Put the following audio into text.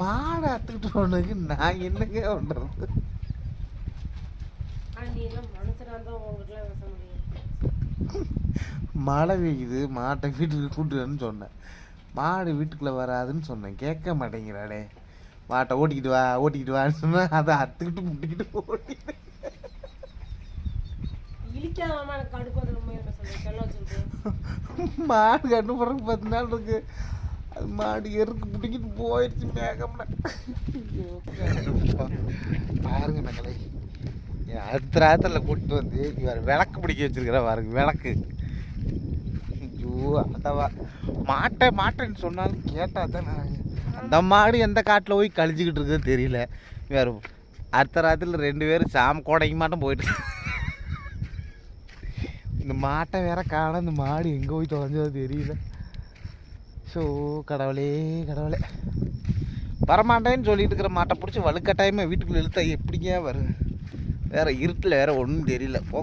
மாடை அத்துக்கிட்டு போனதுக்கு நான் என்னங்க பண்றது? மழை பெய்யுது, மாட்டை வீட்டுக்கு கூட்டுன்னு சொன்னேன். மாடு வீட்டுக்குள்ளே வராதுன்னு சொன்னேன், கேட்க மாட்டேங்கிறாடே. மாட்டை ஓட்டிக்கிட்டு வா ஓட்டிக்கிட்டு வான்னு சொன்னால் அதை அத்துக்கிட்டு முட்டிக்கிட்டு ஓட்டிட்டு மாடு கண்டு பிறகு 10 நாள் இருக்கு. அது மாடு எருக்கு முட்டிக்கிட்டு போயிடுச்சு மேகம்ல. பாருங்க மக்களே, அடுத்த ராத்திரில கூட்டிட்டு வந்து இவர் விளக்கு பிடிக்க வச்சிருக்கிற பாருங்க, விளக்கு. ஐயோ அதவா மாட்டேன்னு சொன்னாலும் கேட்டா தான். அந்த மாடு எந்த காட்டில் போய் கழிச்சுக்கிட்டு இருக்குன்னு தெரியல. வேறு அடுத்த ராத்திரில 2 பேரும் சாம கோடைக்கு மாட்டம் போயிட்டு இந்த மாட்டை வேற காண, இந்த மாடு எங்கே போய் தொலைஞ்சதோ தெரியல. ஸோ கடவுளே கடவுளே, வரமாட்டேன்னு சொல்லிட்டு இருக்கிற மாட்டை பிடிச்சி வலுக்கட்டாயமாக வீட்டுக்குள்ளே இழுத்தா எப்படிங்க வரும்? வேற இருட்டில் வேற ஒன்றும் தெரியல. போ.